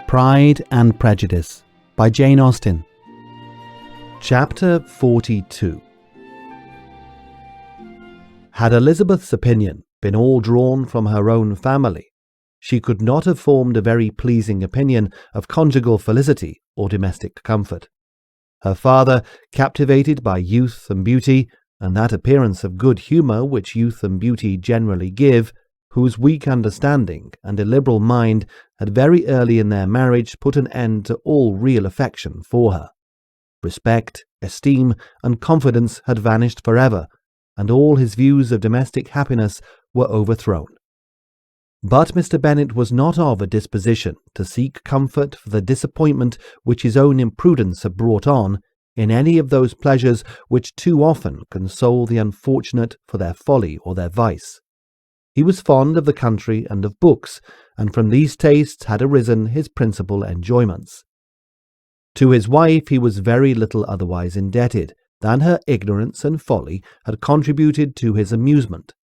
Pride and Prejudice by Jane Austen. Chapter 42. Had Elizabeth's opinion been all drawn from her own family, she could not have formed a very pleasing opinion of conjugal felicity or domestic comfort. Her father, captivated by youth and beauty, and that appearance of good humour which youth and beauty generally give, whose weak understanding and illiberal mind had very early in their marriage put an end to all real affection for her. Respect, esteem, and confidence had vanished forever, and all his views of domestic happiness were overthrown. But Mr. Bennet was not of a disposition to seek comfort for the disappointment which his own imprudence had brought on in any of those pleasures which too often console the unfortunate for their folly or their vice. He was fond of the country and of books, and from these tastes had arisen his principal enjoyments. To his wife he was very little otherwise indebted than her ignorance and folly had contributed to his amusement.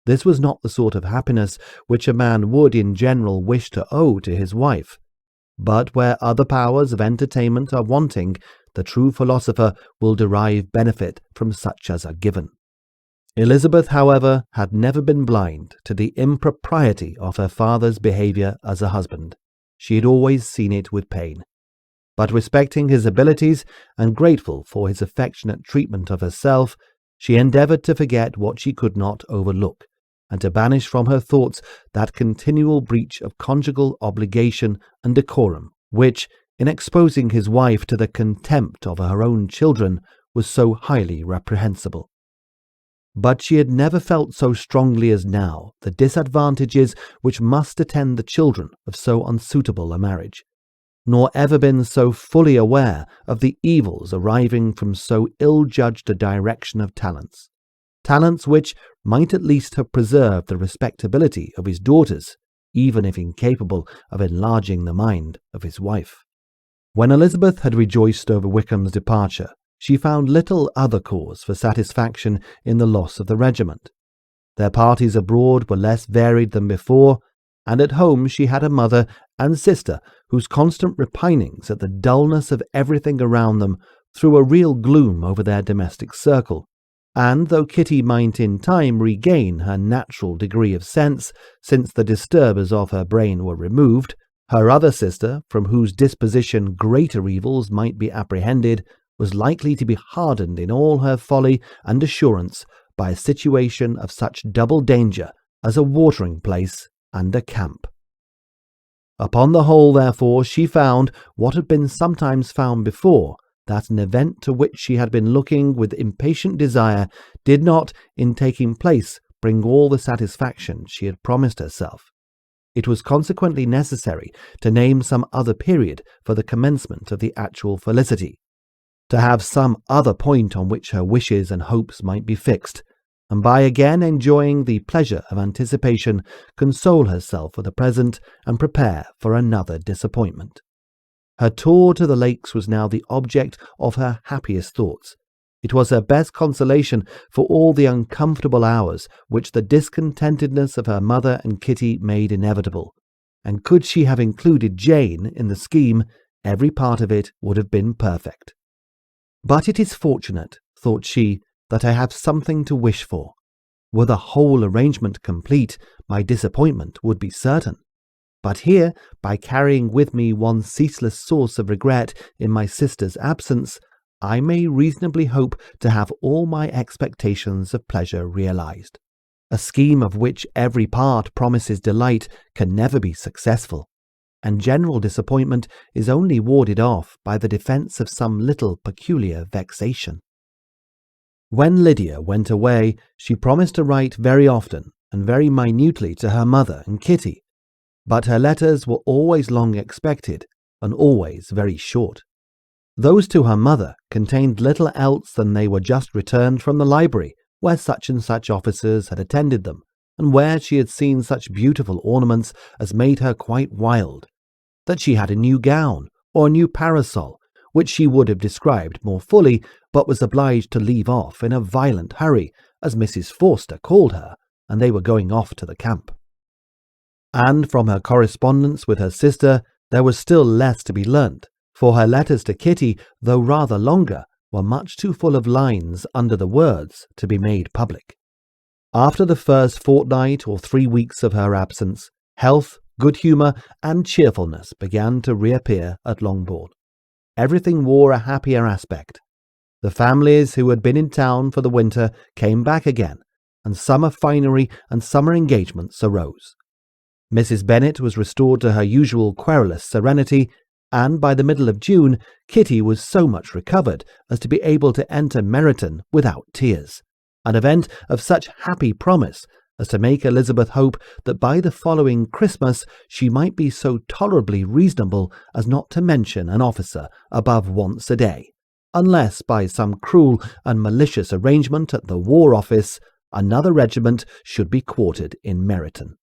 This was not the sort of happiness which a man would in general wish to owe to his wife, but where other powers of entertainment are wanting, the true philosopher will derive benefit from such as are given. Elizabeth, however, had never been blind to the impropriety of her father's behaviour as a husband. She had always seen it with pain. But respecting his abilities and grateful for his affectionate treatment of herself, she endeavoured to forget what she could not overlook, and to banish from her thoughts that continual breach of conjugal obligation and decorum, which, in exposing his wife to the contempt of her own children, was so highly reprehensible. But she had never felt so strongly as now the disadvantages which must attend the children of so unsuitable a marriage, nor ever been so fully aware of the evils arising from so ill-judged a direction of talents which might at least have preserved the respectability of his daughters, even if incapable of enlarging the mind of his wife. When Elizabeth had rejoiced over Wickham's departure, she found little other cause for satisfaction in the loss of the regiment. Their parties abroad were less varied than before, and at home she had a mother and sister whose constant repinings at the dullness of everything around them threw a real gloom over their domestic circle, and though Kitty might in time regain her natural degree of sense, since the disturbers of her brain were removed, her other sister, from whose disposition greater evils might be apprehended, was likely to be hardened in all her folly and assurance by a situation of such double danger as a watering-place and a camp. Upon the whole, therefore, she found, what had been sometimes found before, that an event to which she had been looking with impatient desire did not, in taking place, bring all the satisfaction she had promised herself. It was consequently necessary to name some other period for the commencement of the actual felicity, to have some other point on which her wishes and hopes might be fixed, and by again enjoying the pleasure of anticipation, console herself for the present and prepare for another disappointment. Her tour to the lakes was now the object of her happiest thoughts. It was her best consolation for all the uncomfortable hours which the discontentedness of her mother and Kitty made inevitable, and could she have included Jane in the scheme, every part of it would have been perfect. But it is fortunate, thought she, that I have something to wish for. Were the whole arrangement complete, my disappointment would be certain. But here, by carrying with me one ceaseless source of regret in my sister's absence, I may reasonably hope to have all my expectations of pleasure realized. A scheme of which every part promises delight can never be successful, and general disappointment is only warded off by the defence of some little peculiar vexation. When Lydia went away, she promised to write very often and very minutely to her mother and Kitty, but her letters were always long expected and always very short. Those to her mother contained little else than they were just returned from the library, where such and such officers had attended them, and where she had seen such beautiful ornaments as made her quite wild, that she had a new gown or a new parasol, which she would have described more fully, but was obliged to leave off in a violent hurry, as Mrs. Forster called her, and they were going off to the camp. And from her correspondence with her sister there was still less to be learnt, for her letters to Kitty, though rather longer, were much too full of lines under the words to be made public. After the first fortnight or 3 weeks of her absence, health, good humour, and cheerfulness began to reappear at Longbourn. Everything wore a happier aspect. The families who had been in town for the winter came back again, and summer finery and summer engagements arose. Mrs. Bennet was restored to her usual querulous serenity, and by the middle of June Kitty was so much recovered as to be able to enter Meryton without tears, an event of such happy promise as to make Elizabeth hope that by the following Christmas she might be so tolerably reasonable as not to mention an officer above once a day, unless by some cruel and malicious arrangement at the War Office another regiment should be quartered in Meryton.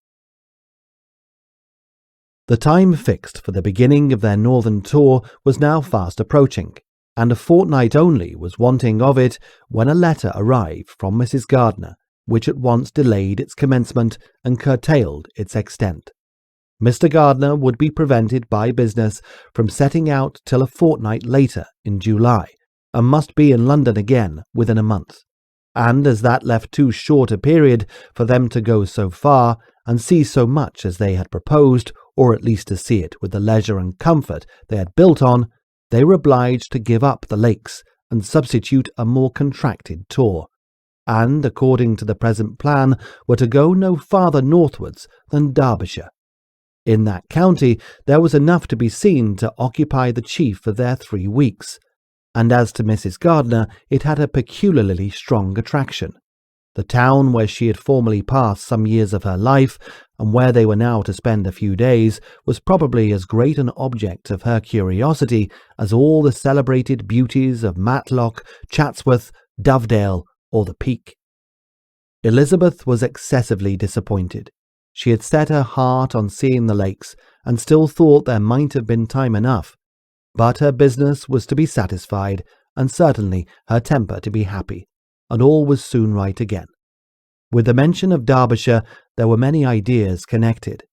The time fixed for the beginning of their northern tour was now fast approaching, and a fortnight only was wanting of it when a letter arrived from Mrs. Gardiner, which at once delayed its commencement and curtailed its extent. Mr. Gardiner would be prevented by business from setting out till a fortnight later in July, and must be in London again within a month, and as that left too short a period for them to go so far and see so much as they had proposed, or at least to see it with the leisure and comfort they had built on, they were obliged to give up the lakes and substitute a more contracted tour, and, according to the present plan, were to go no farther northwards than Derbyshire. In that county there was enough to be seen to occupy the chief of their 3 weeks, and as to Mrs. Gardiner, it had a peculiarly strong attraction. The town where she had formerly passed some years of her life, and where they were now to spend a few days, was probably as great an object of her curiosity as all the celebrated beauties of Matlock, Chatsworth, Dovedale, or the Peak. Elizabeth was excessively disappointed. She had set her heart on seeing the lakes, and still thought there might have been time enough, but her business was to be satisfied, and certainly her temper to be happy, and all was soon right again. With the mention of Derbyshire there were many ideas connected.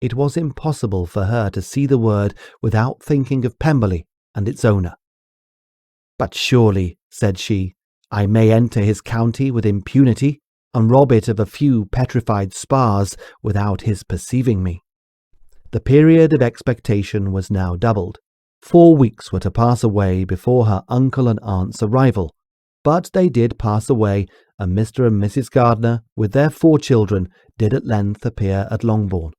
It was impossible for her to see the word without thinking of Pemberley and its owner. "But surely," said she, "I may enter his county with impunity, and rob it of a few petrified spars without his perceiving me." The period of expectation was now doubled. 4 weeks were to pass away before her uncle and aunt's arrival, but they did pass away, and Mr. and Mrs. Gardiner, with their 4 children, did at length appear at Longbourn.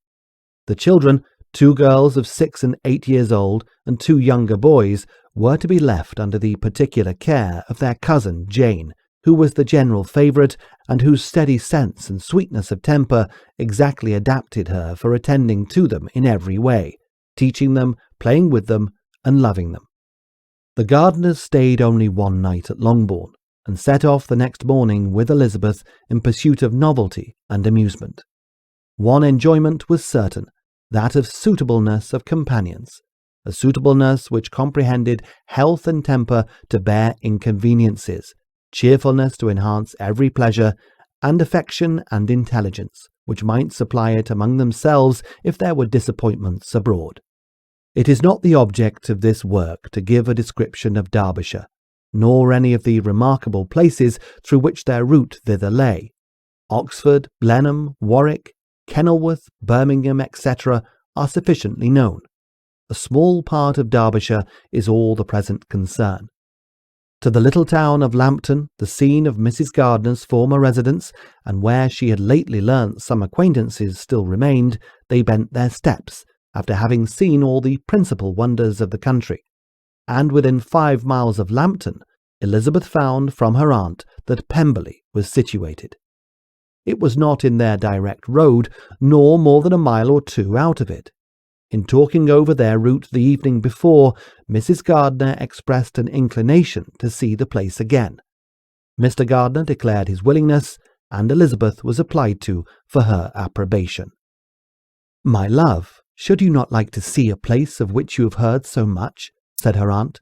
The children, 2 girls of 6 and 8 years old, and 2 younger boys, were to be left under the particular care of their cousin Jane, who was the general favourite, and whose steady sense and sweetness of temper exactly adapted her for attending to them in every way, teaching them, playing with them, and loving them. The Gardiners stayed only 1 night at Longbourn, and set off the next morning with Elizabeth in pursuit of novelty and amusement. One enjoyment was certain, that of suitableness of companions, a suitableness which comprehended health and temper to bear inconveniences, cheerfulness to enhance every pleasure, and affection and intelligence, which might supply it among themselves if there were disappointments abroad. It is not the object of this work to give a description of Derbyshire, nor any of the remarkable places through which their route thither lay. Oxford, Blenheim, Warwick, Kenilworth, Birmingham, etc. are sufficiently known. A small part of Derbyshire is all the present concern. To the little town of Lambton, the scene of Mrs. Gardiner's former residence, and where she had lately learnt some acquaintances still remained, they bent their steps, after having seen all the principal wonders of the country, and within 5 miles of Lambton, Elizabeth found from her aunt that Pemberley was situated. It was not in their direct road, nor more than a mile or 2 out of it. In talking over their route the evening before, Mrs. Gardiner expressed an inclination to see the place again. Mr. Gardiner declared his willingness, and Elizabeth was applied to for her approbation. "My love, should you not like to see a place of which you have heard so much?" said her aunt.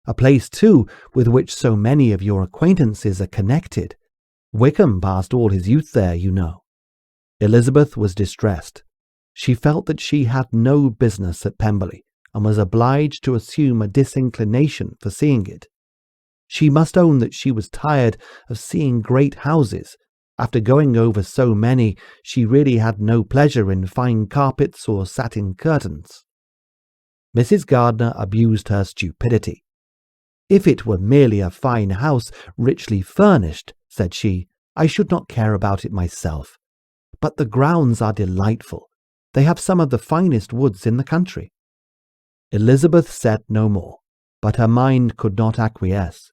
A place, too, with which so many of your acquaintances are connected. Wickham passed all his youth there, you know." Elizabeth was distressed. She felt that she had no business at Pemberley, and was obliged to assume a disinclination for seeing it. She must own that she was tired of seeing great houses. After going over so many, she really had no pleasure in fine carpets or satin curtains. Mrs. Gardiner abused her stupidity. "If it were merely a fine house, richly furnished," said she, "I should not care about it myself. But the grounds are delightful. They have some of the finest woods in the country." Elizabeth said no more, but her mind could not acquiesce.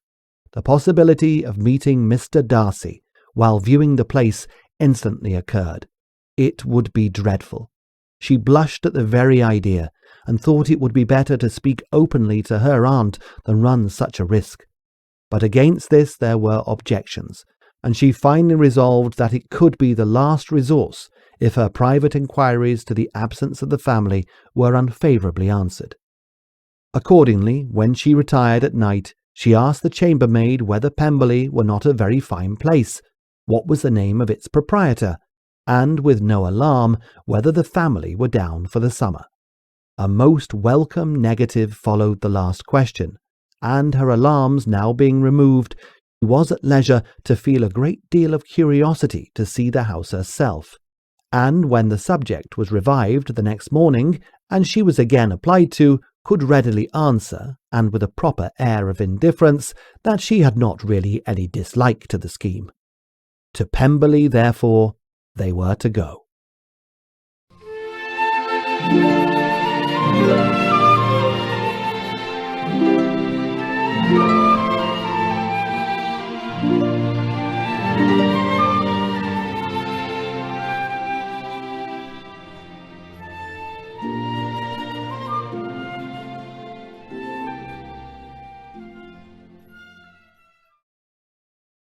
The possibility of meeting Mr. Darcy while viewing the place instantly occurred. It would be dreadful. She blushed at the very idea, and thought it would be better to speak openly to her aunt than run such a risk. But against this there were objections, and she finally resolved that it could be the last resource if her private inquiries to the absence of the family were unfavourably answered. Accordingly, when she retired at night, she asked the chambermaid whether Pemberley were not a very fine place, what was the name of its proprietor, and, with no alarm, whether the family were down for the summer. A most welcome negative followed the last question, and her alarms now being removed, she was at leisure to feel a great deal of curiosity to see the house herself, and when the subject was revived the next morning, and she was again applied to, could readily answer, and with a proper air of indifference, that she had not really any dislike to the scheme. To Pemberley, therefore, they were to go.